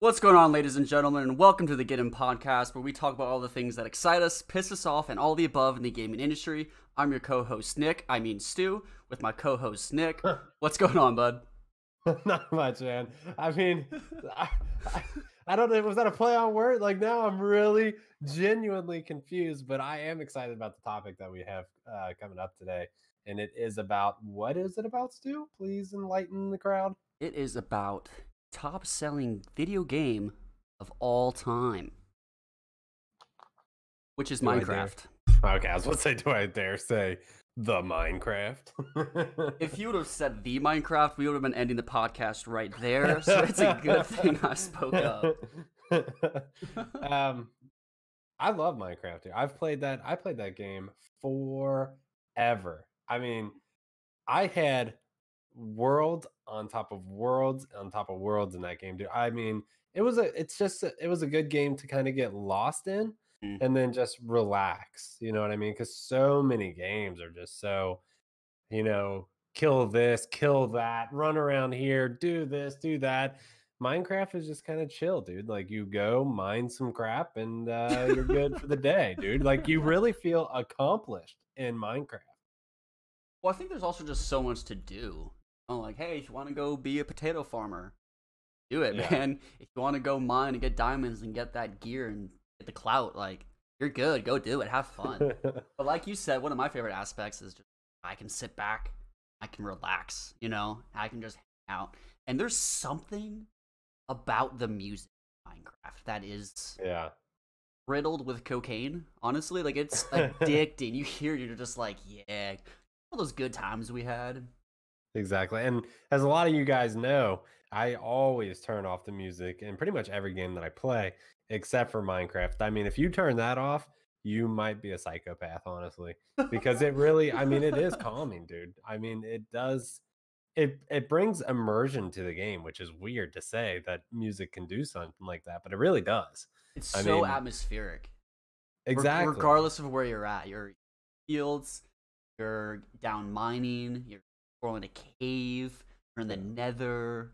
What's going on, ladies and gentlemen, and welcome to the Get In Podcast, where we talk about all the things that excite us, piss us off, and all the above in the gaming industry. I'm your co-host, Stu, with my co-host, Nick. What's going on, bud? Not much, man. I mean, I, I, I don't know. Was that a play on word? Like, now I'm really genuinely confused, but I am excited about the topic that we have coming up today. And it is about, what is it about, Stu? Please enlighten the crowd. It is about top-selling video game of all time, which is Minecraft. Okay, I was going to say, do I dare say the Minecraft? If you would have said the Minecraft, we would have been ending the podcast right there. So it's a good thing I spoke up. I love Minecraft. Dude. I played that game forever. I mean, I had world on top of worlds on top of worlds in that game, dude. I mean, it was a good game to kind of get lost in and then just relax. You know what I mean? Because so many games are just so, kill this, kill that, run around here, do this, do that. Minecraft is just kind of chill, dude. Like, you go mine some crap and you're good for the day, dude. Like, you really feel accomplished in Minecraft. Well, I think there's also just so much to do. Like, hey, if you want to go be a potato farmer, do it, Yeah. man. If you want to go mine and get diamonds and get that gear and get the clout, like, you're good. Go do it. Have fun. But like you said, one of my favorite aspects is just I can sit back, I can relax, I can just hang out. And there's something about the music in Minecraft that is Yeah. riddled with cocaine. Honestly, like, it's addicting. You hear it, you're just like, yeah, all those good times we had. Exactly. And as a lot of you guys know, I always turn off the music in pretty much every game that I play, except for Minecraft. I mean, if you turn that off, you might be a psychopath, honestly, because it really, I mean, it is calming, dude. I mean, it does, it brings immersion to the game, which is weird to say that music can do something like that, but it really does. It's I so mean, atmospheric. exactly. Regardless of where you're at, your fields, you're down mining, you're exploring a cave, you're in the nether.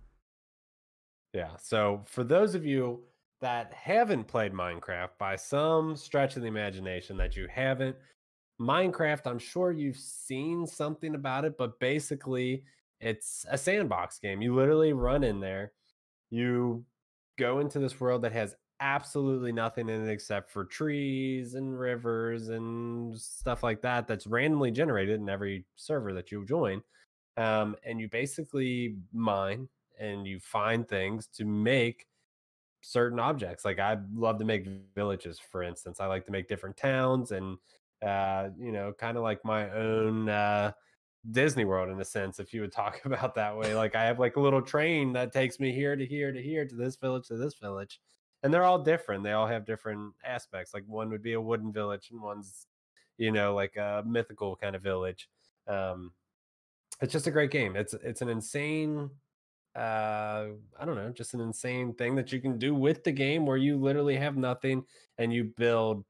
Yeah. So for those of you that haven't played Minecraft by some stretch of the imagination that you haven't, Minecraft, I'm sure you've seen something about it, but basically it's a sandbox game. You literally run in there, you go into this world that has absolutely nothing in it except for trees and rivers and stuff like that that's randomly generated in every server that you join. And you basically mine and you find things to make certain objects. Like, I love to make villages, for instance. I like to make different towns and kind of like my own Disney World in a sense, if you would talk about that way. Like, I have like a little train that takes me here to here to here to this village to this village. And they're all different. They all have different aspects. Like, one would be a wooden village and one's, like a mythical kind of village. It's just a great game. It's an insane I don't know, just an insane thing that you can do with the game where you literally have nothing and you build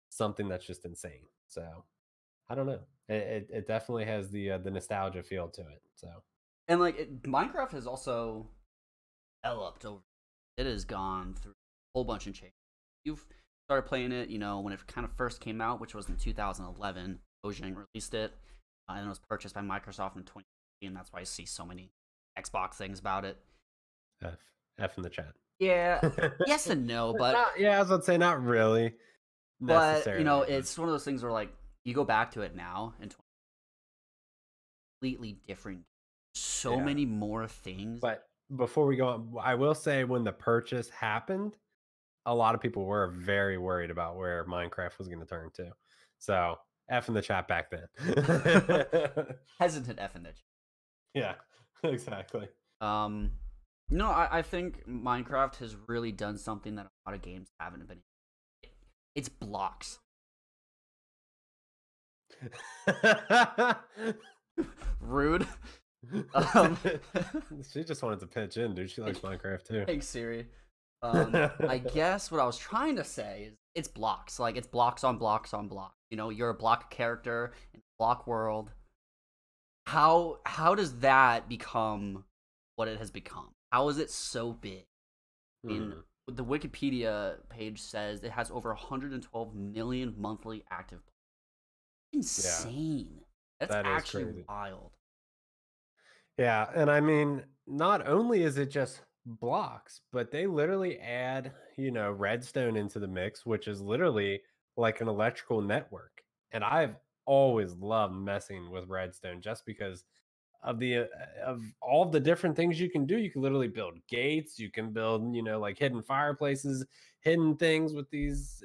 something that's just insane. So I don't know. It definitely has the nostalgia feel to it. So And like Minecraft has also developed over. It has gone through a whole bunch of change. You've started playing it, when it kind of first came out, which was in 2011. Mojang released it, and it was purchased by Microsoft in 2015, and that's why I see so many Xbox things about it. F in the chat. Yeah, yes and no, but yeah, I was about to say not really. But it's one of those things where like you go back to it now and completely different. So many more things. But before we go on, I will say when the purchase happened, a lot of people were very worried about where Minecraft was going to turn to. So F in the chat back then. Hesitant F in the chat. Yeah, exactly. No, I think Minecraft has really done something that a lot of games haven't been. It's blocks. Rude. She just wanted to pitch in, dude. She likes Minecraft too. Thanks, Siri. I guess what I was trying to say is it's blocks. Like, it's blocks on blocks on blocks. You're a block character in a block world. How does that become what it has become? How is it so big? I mean, the Wikipedia page says it has over 112 million monthly active players. Yeah, Insane. That's that is actually crazy. wild. Yeah, and I mean, not only is it just blocks, but they literally add, redstone into the mix, which is literally like an electrical network. And I've always loved messing with redstone just because of all the different things you can do. You can literally build gates, you can build, like hidden fireplaces, hidden things with these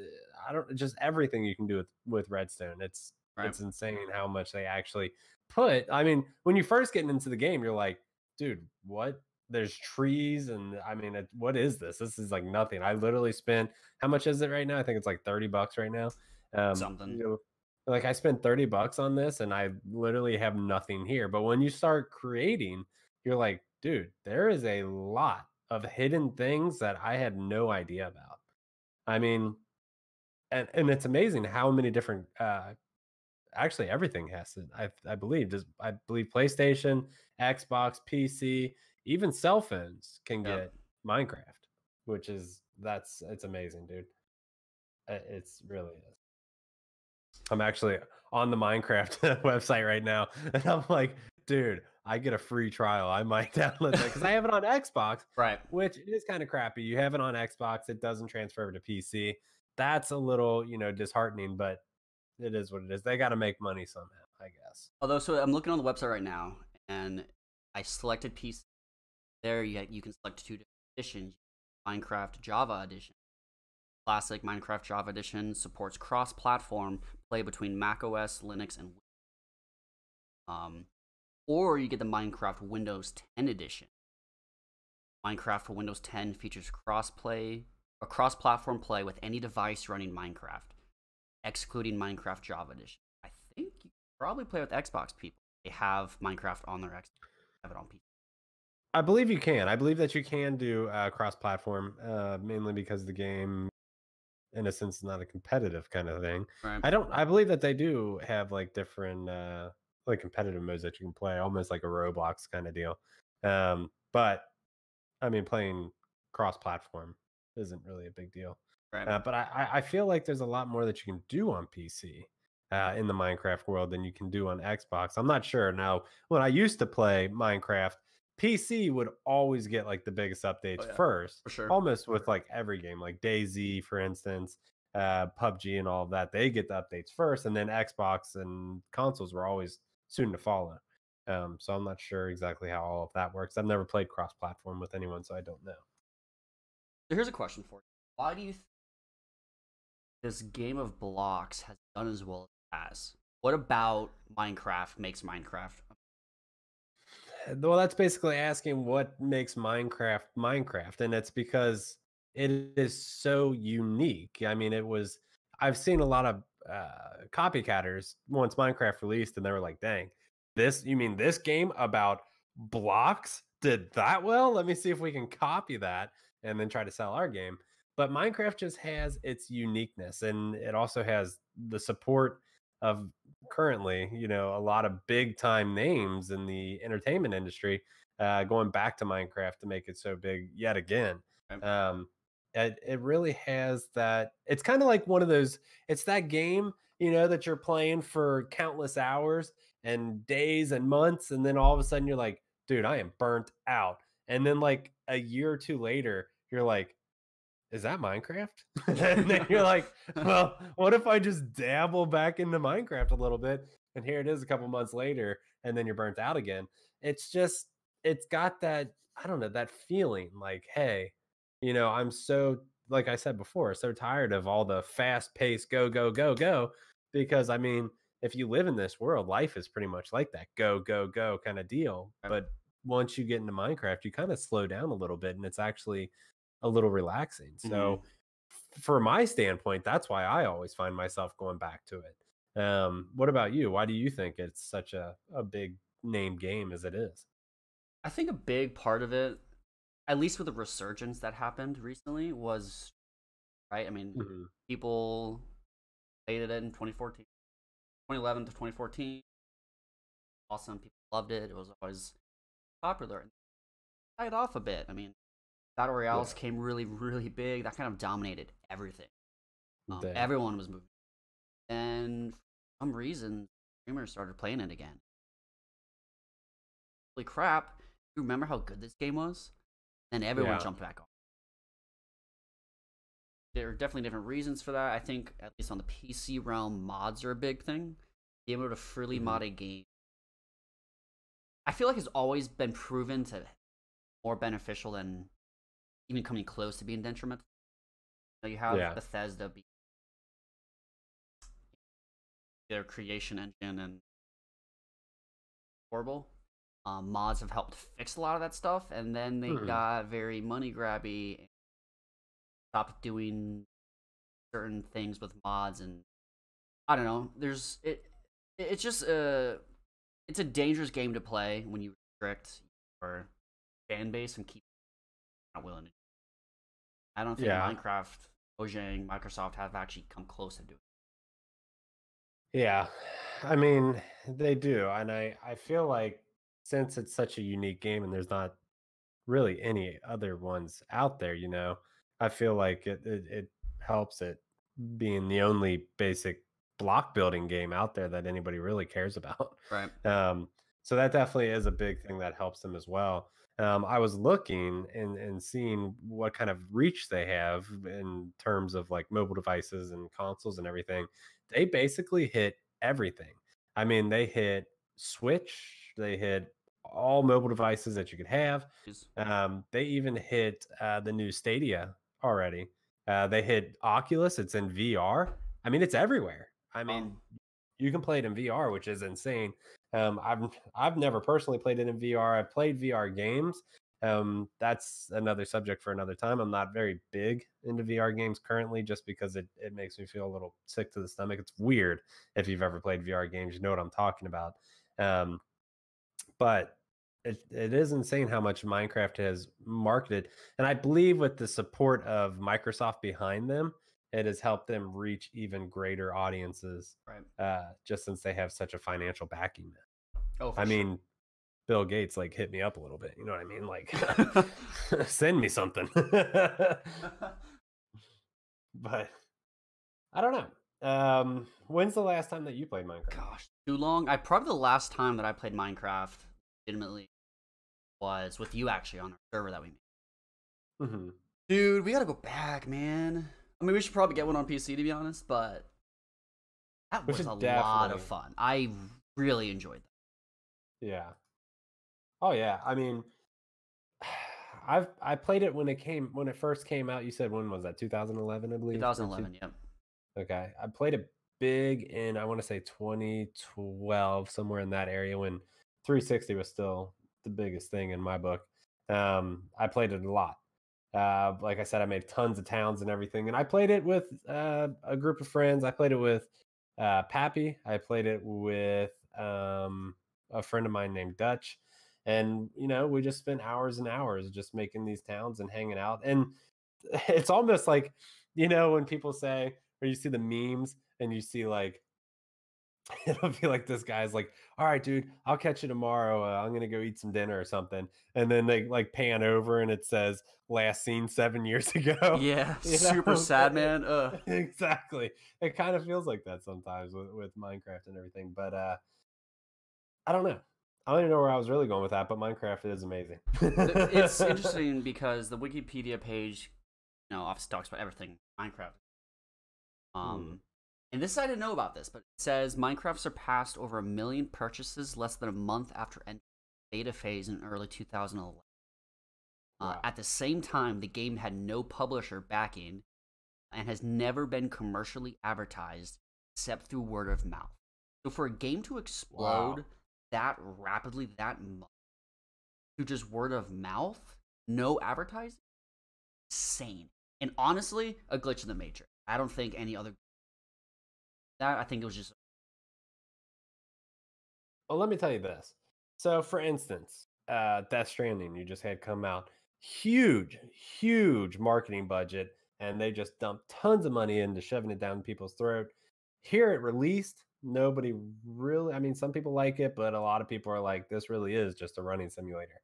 I don't just everything you can do with redstone. Right. It's insane how much they actually put. I mean, when you first getting into the game, you're like, dude, what? There's trees, and I mean, what is this? This is like nothing. I literally spent, how much is it right now? I think it's like $30 right now. Something. Like I spent $30 on this, and I literally have nothing here. But when you start creating, you're like, dude, there is a lot of hidden things that I had no idea about. I mean, and it's amazing how many different actually everything has it. I believe PlayStation, Xbox, PC, even cell phones can Yep. get Minecraft, which is it's amazing, dude. It's really is. I'm actually on the Minecraft website right now, and I'm like, dude, I get a free trial. I might download that because I have it on Xbox, Right. which is kind of crappy. You have it on Xbox, it doesn't transfer over to PC. That's a little, disheartening, but it is what it is. They got to make money somehow, I guess. Although, so I'm looking on the website right now, and I selected PC. There, you can select two different editions. Minecraft Java Edition. Classic Minecraft Java Edition supports cross-platform play between macOS, Linux, and or you get the Minecraft Windows 10 Edition. Minecraft for Windows 10 features cross-platform play with any device running Minecraft, excluding Minecraft Java Edition. I think you can probably play with Xbox people. They have Minecraft on their Xbox, have it on PC. I believe you can. I believe that you can do cross-platform, mainly because the game, in a sense, is not a competitive kind of thing. Right. I believe that they do have like different like competitive modes that you can play, almost like a Roblox kind of deal. But I mean, playing cross-platform isn't really a big deal. Right. But I feel like there's a lot more that you can do on PC in the Minecraft world than you can do on Xbox. I'm not sure now. When I used to play Minecraft, PC would always get like the biggest Oh updates yeah, first, for sure. almost with like every game, like DayZ, for instance, PUBG, and all of that. They get the updates first, and then Xbox and consoles were always soon to follow. So I'm not sure exactly how all of that works. I've never played cross-platform with anyone, so I don't know. So here's a question for you: why do you think this game of blocks has done as well as it has? What about Minecraft makes Minecraft? Well, that's basically asking what makes Minecraft Minecraft, and it's because it is so unique. I mean, I've seen a lot of copycatters once Minecraft released, and they were like, "Dang, you mean this game about blocks did that well? Let me see if we can copy that and then try to sell our game." But Minecraft just has its uniqueness, and it also has the support of currently, a lot of big time names in the entertainment industry going back to Minecraft to make it so big yet again. Right. Um, it really has that. It's kind of like one of those. It's that game, that you're playing for countless hours and days and months, and then all of a sudden you're like, dude, I am burnt out. And then like a year or two later, you're like, is that Minecraft? And then you're like, well, what if I just dabble back into Minecraft a little bit? And here it is a couple months later, and then you're burnt out again. It's got that, I don't know, that feeling like, hey, I'm so, like I said before, so tired of all the fast paced go, go, go, go. Because I mean, if you live in this world, life is pretty much like that go, go, go kind of deal. Right. But once you get into Minecraft, you kind of slow down a little bit, and it's actually a little relaxing. So for my standpoint, that's why I always find myself going back to it. What about you? Why do you think it's such a big name game as it is? I think a big part of it, at least with the resurgence that happened recently, was right. I mean, Mhm. people played it in 2014, 2011 to 2014. Awesome, people loved it. It was always popular. And died off a bit. I mean, Battle Royales Yeah. came really, really big. That kind of dominated everything. Dang. Everyone was moving. And for some reason, streamers started playing it again. Holy crap. You remember how good this game was? And everyone Yeah. jumped back on. There are definitely different reasons for that. I think, at least on the PC realm, mods are a big thing. Being able to freely mod a game, I feel like it's always been proven to be more beneficial than even coming close to being detrimental. So you have Bethesda be their creation engine and horrible. Mods have helped fix a lot of that stuff, and then they got very money grabby and stopped doing certain things with mods, and I don't know. It's just it's a dangerous game to play when you restrict your fan base and keep not willing to. I don't think Minecraft, Mojang, Microsoft have actually come close to doing it. Yeah. I mean, they do. And I feel like since it's such a unique game and there's not really any other ones out there, I feel like it helps it being the only basic block building game out there that anybody really cares about. Right. So that definitely is a big thing that helps them as well. I was looking and seeing what kind of reach they have in terms of like mobile devices and consoles and everything. They basically hit everything. I mean, they hit Switch, they hit all mobile devices that you could have. They even hit the new Stadia already. They hit Oculus. It's in VR. I mean, it's everywhere. I mean, you can play it in VR, which is insane. I've never personally played it in VR. I've played VR games. That's another subject for another time. I'm not very big into VR games currently, just because it makes me feel a little sick to the stomach. It's weird. If you've ever played VR games, you know what I'm talking about. But it is insane how much Minecraft has marketed, and I believe with the support of Microsoft behind them, it has helped them reach even greater audiences. Right. Just since they have such a financial backing. Oh, I mean, Bill Gates like hit me up a little bit. You know what I mean? Like, send me something. But I don't know. When's the last time that you played Minecraft? Gosh, too long. Probably the last time that I played Minecraft legitimately was with you actually on our server that we made. Dude, we gotta go back, man. I mean, we should probably get one on PC to be honest, but that was a lot of fun. I really enjoyed that. Yeah. Oh yeah. I mean, I played it when it first came out. You said when was that? 2011, I believe. 2011. Yep. Okay, I played it big in, I want to say 2012, somewhere in that area, when 360 was still the biggest thing in my book. I played it a lot. Like I said, I made tons of towns and everything, and I played it with a group of friends. I played it with Pappy. I played it with a friend of mine named Dutch, and we just spent hours and hours just making these towns and hanging out. And it's almost like, when people say, or you see the memes and you see like, it'll be like this guy's like, all right, dude, I'll catch you tomorrow. I'm going to go eat some dinner or something. And then they like pan over and it says last seen 7 years ago. Yeah. Super sad, man. Exactly. It kind of feels like that sometimes with Minecraft and everything. But I don't know. I don't even know where I was really going with that, but Minecraft is amazing. It's interesting because the Wikipedia page, obviously talks about everything Minecraft. And this, I didn't know about this, but it says Minecraft surpassed over 1 million purchases less than a month after entering beta phase in early 2011. Wow. At the same time, the game had no publisher backing and has never been commercially advertised except through word of mouth. So for a game to explode that rapidly, that much, through just word of mouth, no advertising, insane. And honestly, a glitch in the matrix. I don't think any other. I think it was just. Well, let me tell you this. So, for instance, Death Stranding, you just had come out, huge marketing budget, and they just dumped tons of money into shoving it down people's throat. Here it released, nobody really. I mean, some people like it, but a lot of people are like, this really is just a running simulator.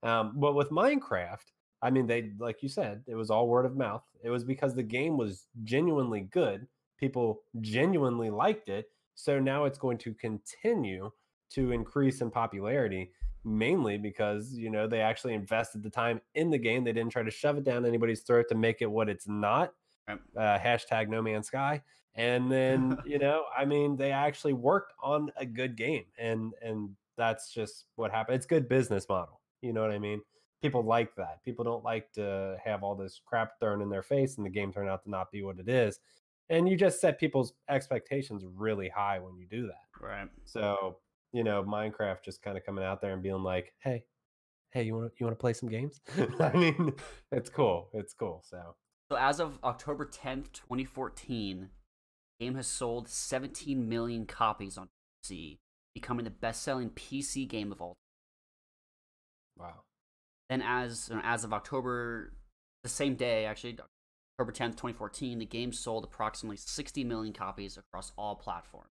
But with Minecraft, I mean, they, like you said, it was all word of mouth. It was because the game was genuinely good. People genuinely liked it. So now it's going to continue to increase in popularity, mainly because, they actually invested the time in the game. They didn't try to shove it down anybody's throat to make it what it's not. Right. Hashtag No Man's Sky. And then, I mean, they actually worked on a good game, and that's just what happened. It's good business model. You know what I mean? People like that. People don't like to have all this crap thrown in their face and the game turn out to not be what it is. And you just set people's expectations really high when you do that. Right. So, Minecraft just kind of coming out there and being like, hey, you want to play some games? I mean, it's cool. It's cool. So as of October 10th, 2014, the game has sold 17 million copies on PC, becoming the best-selling PC game of all time. Wow. Then as of October, the same day, actually, October 10th, 2014, the game sold approximately 60 million copies across all platforms,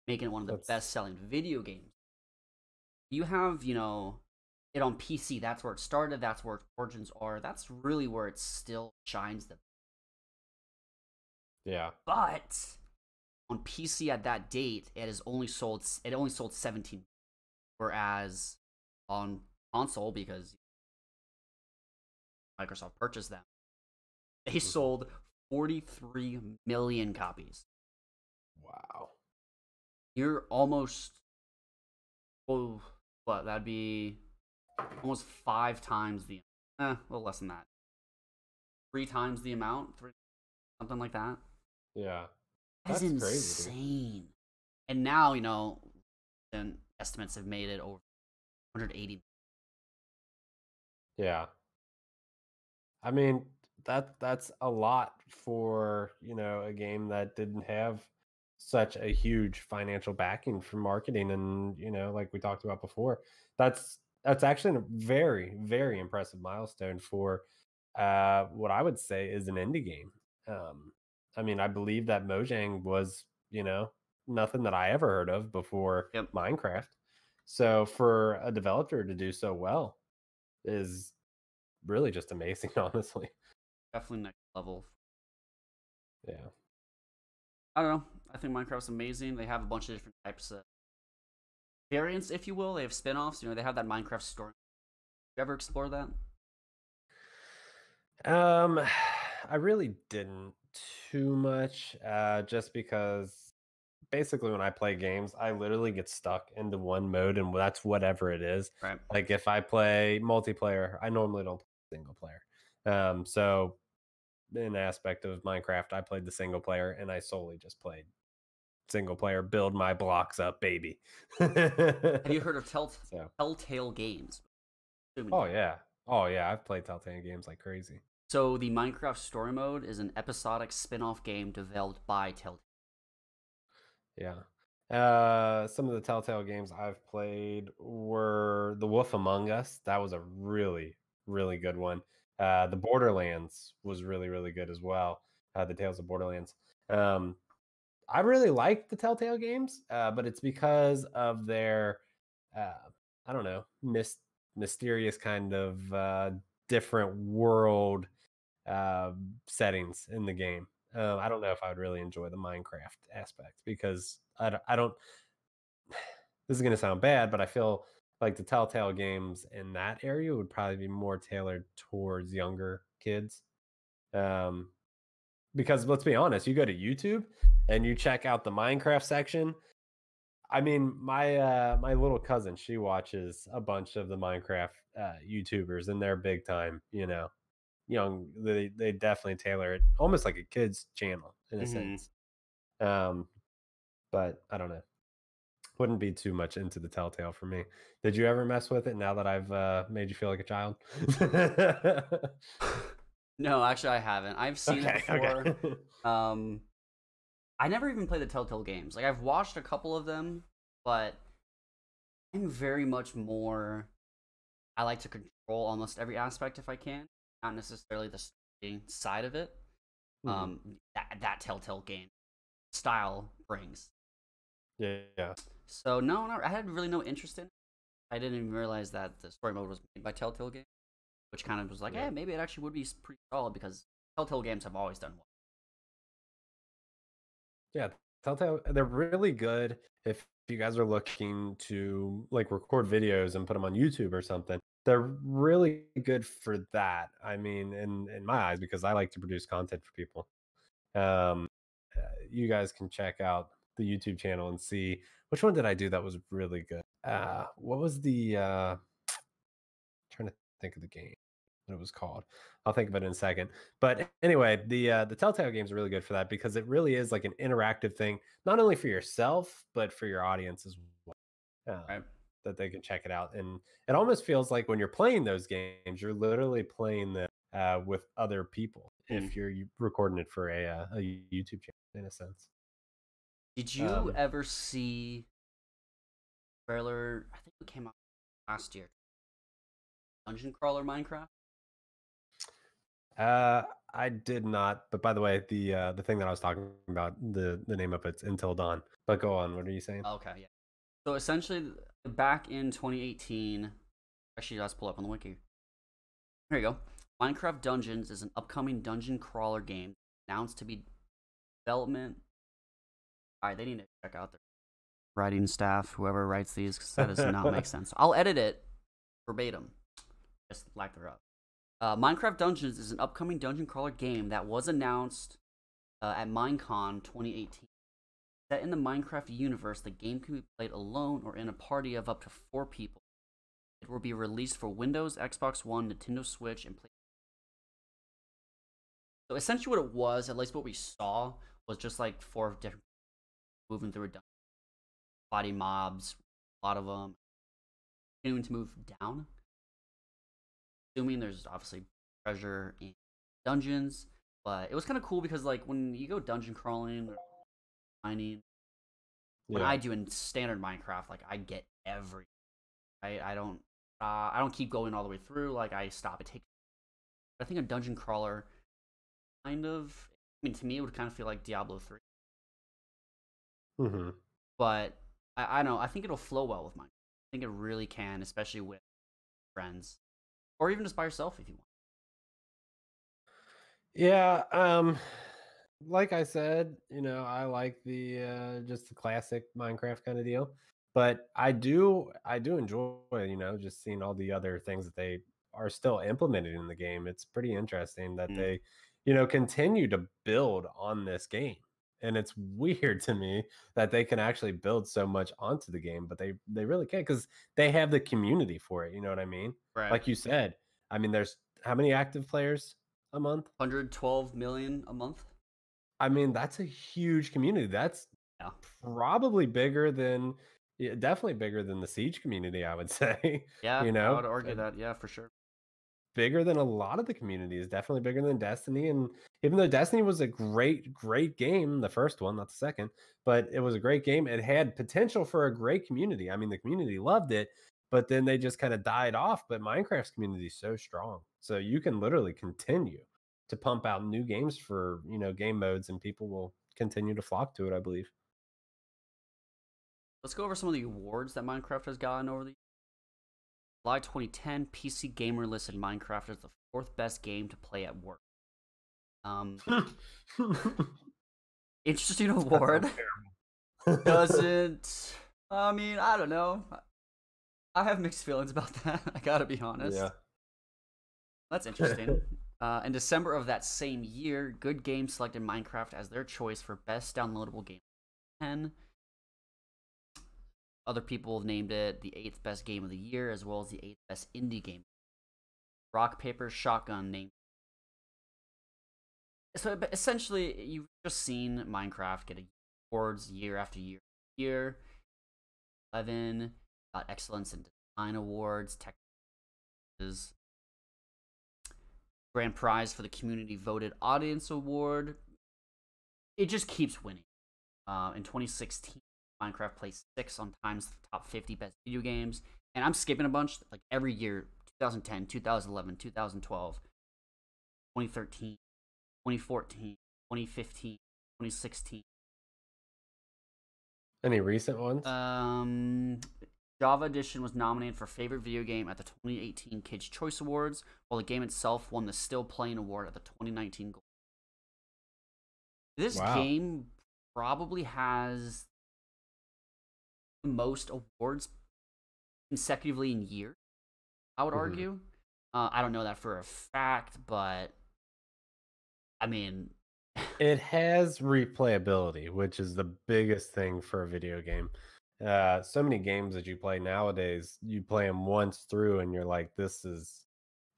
making it one of the best-selling video games. You have, it on PC. That's where it started. That's where its origins are. That's really where it still shines the. Yeah. But on PC at that date, it only sold 17, whereas on console, because Microsoft purchased them, they sold 43 million copies. Wow. You're almost, that'd be almost 5 times the, a little less than that. 3 times the amount, something like that. Yeah. That's insane. And now, and estimates have made it over 180. Yeah. I mean, that's a lot for, a game that didn't have such a huge financial backing for marketing, and, like we talked about before. That's actually a very, very impressive milestone for what I would say is an indie game. I mean, I believe that Mojang was, nothing that I ever heard of before Minecraft. So for a developer to do so well is really just amazing, honestly. Definitely next level. Yeah. I don't know. I think Minecraft's amazing. They have a bunch of different types of variants, if you will. They have spin-offs. They have that Minecraft story. You ever explore that? I really didn't too much, just because basically when I play games, I literally get stuck into one mode, and that's whatever it is. Right. Like if I play multiplayer, I normally don't play single player. So in aspect of Minecraft, I played the single player, and I solely just played single player, build my blocks up, baby. Have you heard of Telltale Games? Oh yeah. I've played Telltale games like crazy. So the Minecraft story mode is an episodic spin-off game developed by Telltale. Yeah. Some of the Telltale games I've played were The Wolf Among Us. That was a really, really good one. The Borderlands was really, really good as well. The Tales of Borderlands. I really like the Telltale games, but it's because of their, I don't know, mysterious kind of different world settings in the game. I don't know if I would really enjoy the Minecraft aspect because I don't. This is going to sound bad, but I feel like the Telltale games in that area would probably be more tailored towards younger kids. Because let's be honest, you go to YouTube and you check out the Minecraft section. I mean, my little cousin, she watches a bunch of the Minecraft YouTubers, and they're big time, young. They definitely tailor it almost like a kid's channel in a sense. But I don't know. Wouldn't be too much into the Telltale for me. Did you ever mess with it now that I've made you feel like a child? No, actually I haven't. I've seen it before. Okay. I never even played the Telltale games. Like I've watched a couple of them, but I'm very much more, I like to control almost every aspect if I can, not necessarily the story side of it. That Telltale game style brings. Yeah. So no, I had really no interest in it. I didn't even realize that the story mode was made by Telltale Games, which kind of was like, Yeah. maybe it actually would be pretty solid because Telltale games have always done well. Yeah, Telltale, they're really good if you guys are looking to like record videos and put them on YouTube or something. They're really good for that. I mean, in my eyes, because I like to produce content for people. Um, you guys can check out the YouTube channel and see which one did I do that was really good. What was the trying to think of the game what it was called. I'll think of it in a second. But anyway, the Telltale games are really good for that because it really is like an interactive thing, not only for yourself but for your audience as well. Right. That they can check it out, and it almost feels like when you're playing those games, you're literally playing them with other people if you're recording it for a YouTube channel in a sense. Did you ever see trailer? I think it came out last year. Dungeon Crawler Minecraft. I did not. But by the way, the thing that I was talking about, the name of it's Until Dawn. But go on. What are you saying? Okay, yeah. So essentially, back in 2018, actually, let's pull up on the wiki. Here you go. Minecraft Dungeons is an upcoming dungeon crawler game announced to be development. All right, they need to check out their writing staff, whoever writes these, because that does not make sense. I'll edit it verbatim. Just lack thereof. Minecraft Dungeons is an upcoming dungeon crawler game that was announced at Minecon 2018. Set in the Minecraft universe, the game can be played alone or in a party of up to 4 people. It will be released for Windows, Xbox One, Nintendo Switch, and PlayStation. So essentially what it was, at least what we saw, was just like 4 different moving through a dungeon. Body mobs, a lot of them. Continuing to move down. Assuming there's obviously treasure in dungeons, but it was kind of cool because like when you go dungeon crawling or mining, when I do in standard Minecraft, like I get everything. I don't keep going all the way through. Like I stop. It takes. I think a dungeon crawler, kind of. I mean, to me, it would kind of feel like Diablo 3. Mm-hmm. But I don't know. I think it'll flow well with mine. I think it really can, especially with friends, or even just by yourself if you want. Yeah, like I said, I like the just the classic Minecraft kind of deal. But I do enjoy, just seeing all the other things that they are still implemented in the game. It's pretty interesting that they, continue to build on this game. And it's weird to me that they can actually build so much onto the game, but they really can because they have the community for it. You know what I mean? Right. Like you said, I mean, there's how many active players a month? 112 million a month. I mean, that's a huge community. That's probably bigger than, definitely bigger than the Siege community, I would say. Yeah, I would argue that. Yeah, for sure. Bigger than a lot of the communities, definitely bigger than Destiny. And even though Destiny was a great, great game, the first one, not the second, but it was a great game. It had potential for a great community. I mean, the community loved it, but then they just kind of died off. But Minecraft's community is so strong. So you can literally continue to pump out new games for, game modes, and people will continue to flock to it, I believe. Let's go over some of the awards that Minecraft has gotten over the July 2010, PC Gamer listed Minecraft as the 4th best game to play at work. Interesting award. Doesn't. I mean, I don't know. I have mixed feelings about that. I gotta be honest. Yeah. That's interesting. In December of that same year, Good Game selected Minecraft as their choice for best downloadable game 10. Other people named it the 8th best game of the year, as well as the 8th best indie game. Rock, Paper, Shotgun named. So essentially, you've just seen Minecraft get awards year after year. 11 got Excellence in Design Awards, Tech Grand Prize for the Community Voted Audience Award. It just keeps winning. In 2016, Minecraft placed 6 on Time's top 50 best video games. And I'm skipping a bunch, like every year, 2010, 2011, 2012, 2013, 2014, 2015, 2016. Any recent ones? Java Edition was nominated for Favorite Video Game at the 2018 Kids' Choice Awards, while the game itself won the Still Playing Award at the 2019 Gold. This Wow. game probably has the most awards consecutively in years, I would argue. I don't know that for a fact, but I mean, It has replayability, which is the biggest thing for a video game. So many games that you play nowadays, you play them once through, and you're like, this is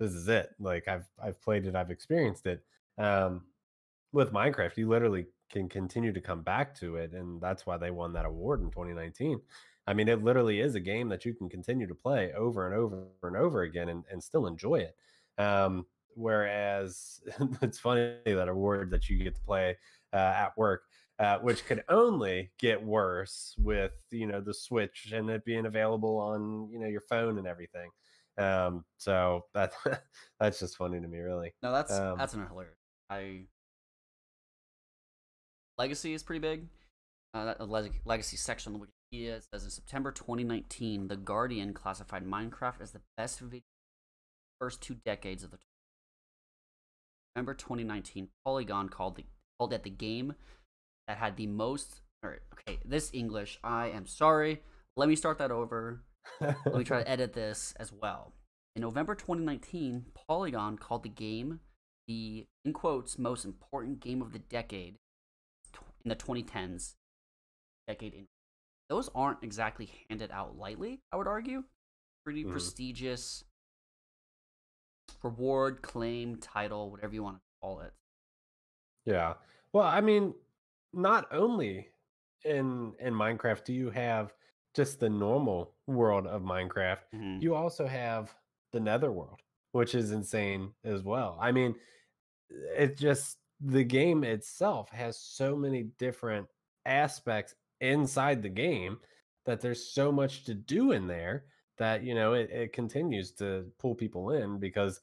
it. Like I've played it, I've experienced it. Um, with Minecraft, you literally can continue to come back to it, and that's why they won that award in 2019. I mean, it literally is a game that you can continue to play over and over and over again and still enjoy it. Whereas it's funny that award that you get to play at work, which could only get worse with the Switch and it being available on your phone and everything. So that that's just funny to me, really. no, Um, that's an hilarious. I Legacy is pretty big. That legacy section on the Wikipedia says in September 2019, The Guardian classified Minecraft as the best video first 2 decades of the. November 2019, Polygon called it the game that had the most. Okay, this English. I am sorry. Let me start that over. Let me try to edit this as well. In November 2019, Polygon called the game the, in quotes, most important game of the decade in the 2010s decade. Those aren't exactly handed out lightly, I would argue. Pretty prestigious reward, claim, title, whatever you want to call it. Yeah. Well, I mean, not only in Minecraft do you have just the normal world of Minecraft, you also have the Netherworld, which is insane as well. I mean, it just the game itself has so many different aspects inside the game that there's so much to do in there that it continues to pull people in because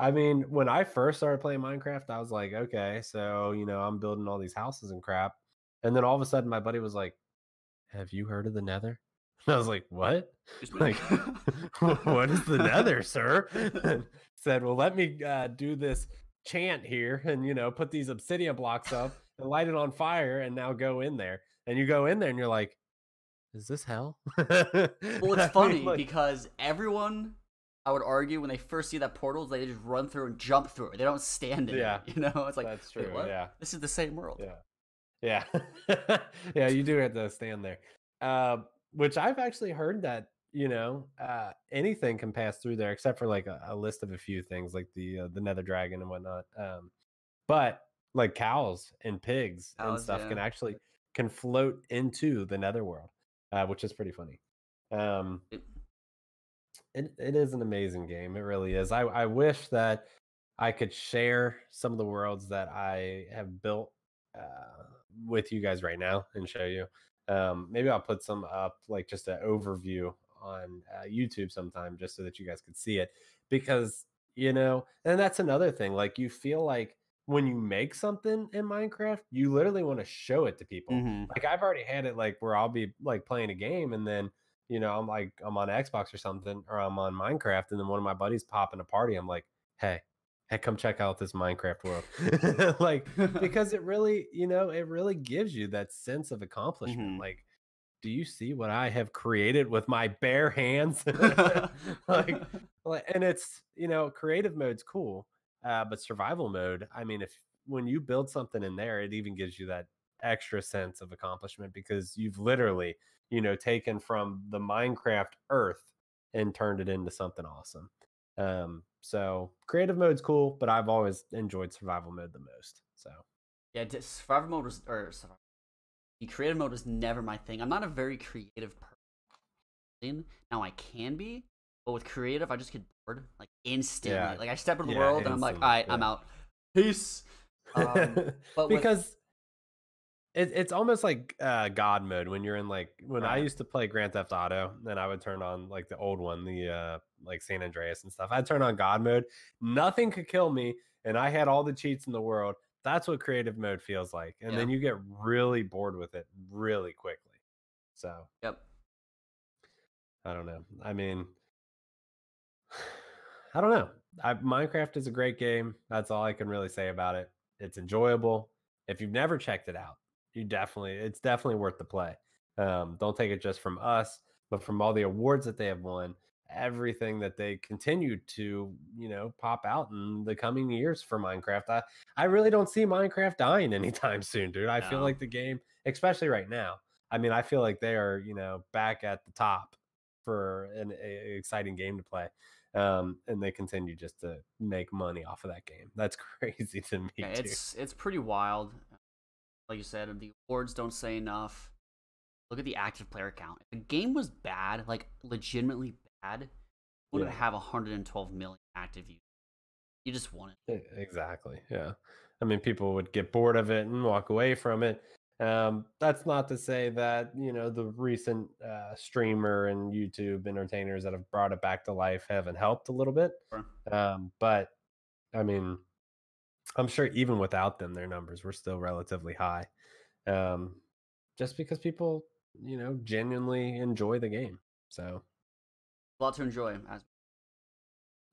I mean, when I first started playing Minecraft, I was like, okay, so I'm building all these houses and crap. And then all of a sudden my buddy was like, have you heard of the Nether? And I was like, what? Excuse me? Like, what is the Nether, sir? And said, well, let me do this chant here and, put these obsidian blocks up and light it on fire and now go in there. And you go in there and you're like, is this hell? Well, it's I mean, funny because everyone, I would argue, when they first see that portal, they just run through and jump through it. They don't stand in yeah, it. It's like, that's wait, true. what? Yeah. This is the same world. Yeah. Yeah, you do have to stand there. Which I've actually heard that, anything can pass through there except for like a list of a few things like the Nether Dragon and whatnot. But like cows and pigs and Cows, stuff yeah. can float into the Netherworld, which is pretty funny. It is an amazing game. It really is. I wish that I could share some of the worlds that I have built with you guys right now and show you. Maybe I'll put some up, like just an overview on YouTube sometime, just so that you guys could see it. Because and that's another thing. Like you feel like when you make something in Minecraft, you literally want to show it to people. Like I've already had it like where I'll be like playing a game and then I'm on Xbox or something, or I'm on Minecraft, and then one of my buddies pop in a party. I'm like, hey, come check out this Minecraft world. Like, because it really, it really gives you that sense of accomplishment. Like, do you see what I have created with my bare hands? like, and it's, creative mode's cool. But survival mode, I mean, if when you build something in there, it even gives you that extra sense of accomplishment because you've literally taken from the Minecraft earth and turned it into something awesome. So creative mode's cool, but I've always enjoyed survival mode the most. So yeah, survival mode was, the creative mode was never my thing. I'm not a very creative person. Now I can be, but with creative, I just get bored like instantly. Yeah. Like I step into the world and I'm like, all right, I'm out. Peace. But because it's almost like God mode when you're in like when I used to play Grand Theft Auto, then I would turn on like the old one, the like San Andreas and stuff. I'd turn on God mode. Nothing could kill me, and I had all the cheats in the world. That's what creative mode feels like. And then you get really bored with it really quickly. So yep. I don't know. I mean, I don't know. Minecraft is a great game. That's all I can really say about it. It's enjoyable. If you've never checked it out, it's definitely worth the play. Don't take it just from us, but from all the awards that they have won, everything that they continue to, pop out in the coming years for Minecraft. I really don't see Minecraft dying anytime soon, dude. I feel No. like the game, especially right now, I mean, I feel like they are, back at the top for an exciting game to play. And they continue just to make money off of that game. That's crazy to me, Yeah, too. it's pretty wild. Like you said, the awards don't say enough. Look at the active player count. If the game was bad, like legitimately bad, it wouldn't Yeah, have 112 million active users. You just won it. exactly. Yeah. I mean, people would get bored of it and walk away from it. That's not to say that, the recent streamer and YouTube entertainers that have brought it back to life haven't helped a little bit. Sure. But I mean, I'm sure even without them, their numbers were still relatively high. Um, just because people, genuinely enjoy the game. So, A lot to enjoy.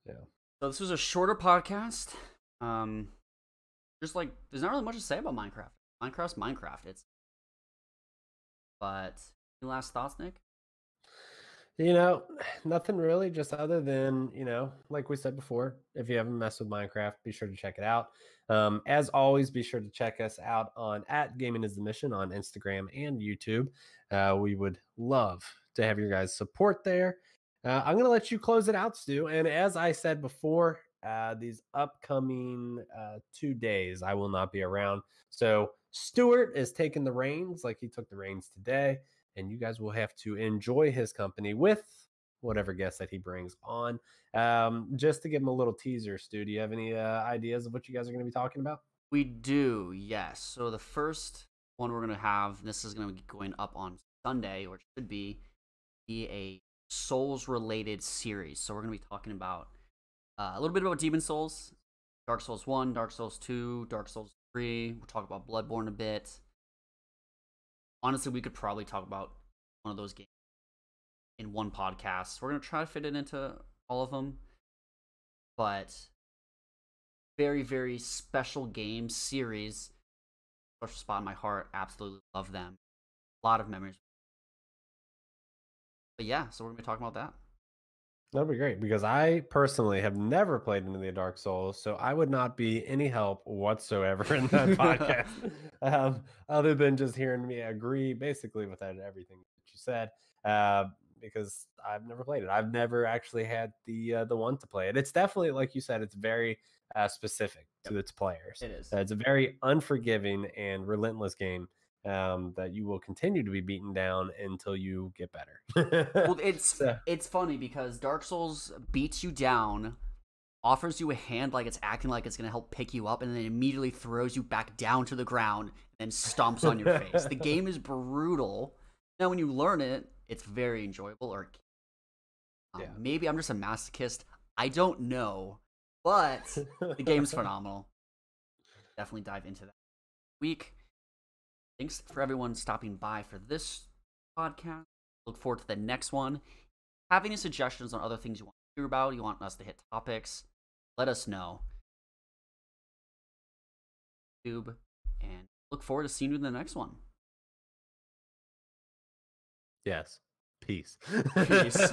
yeah. So this was a shorter podcast. Um, just like there's not really much to say about Minecraft. Minecraft's Minecraft. But any last thoughts, Nick? Nothing really, just other than, like we said before, if you haven't messed with Minecraft, be sure to check it out. As always, be sure to check us out on at Gaming is the Mission on Instagram and YouTube. We would love to have your guys' support there. I'm going to let you close it out, Stu. And as I said before, these upcoming 2 days, I will not be around. So Stuart is taking the reins like he took the reins today. And you guys will have to enjoy his company with whatever guest that he brings on. Just to give him a little teaser, Stu, do you have any ideas of what you guys are going to be talking about? We do, yes. So the first one we're gonna have, this is gonna be going up on Sunday, or it should be a Souls related series. So we're gonna be talking about a little bit about Demon Souls, Dark Souls 1, Dark Souls 2, Dark Souls 3. We'll talk about Bloodborne a bit. Honestly, we could probably talk about one of those games in one podcast. We're going to try to fit it into all of them. But very, very special game series. Special spot in my heart. Absolutely love them. A lot of memories. But yeah, so we're going to be talking about that. That'd be great because I personally have never played into the Dark Souls, so I would not be any help whatsoever in that podcast, other than just hearing me agree basically with everything that you said. Because I've never played it. I've never actually had the one to play it. It's definitely, like you said, it's very specific to its players. It is. It's a very unforgiving and relentless game that you will continue to be beaten down until you get better. Well, it's funny because Dark Souls beats you down, offers you a hand like it's acting like it's going to help pick you up, and then immediately throws you back down to the ground and then stomps on your face. The game is brutal. Now, when you learn it, it's very enjoyable. Or maybe I'm just a masochist. I don't know, but the game's phenomenal. Definitely dive into that week. Thanks for everyone stopping by for this podcast. Look forward to the next one. Have any suggestions on other things you want to hear about? You want us to hit topics? Let us know. YouTube, and look forward to seeing you in the next one. Yes. Peace. Peace.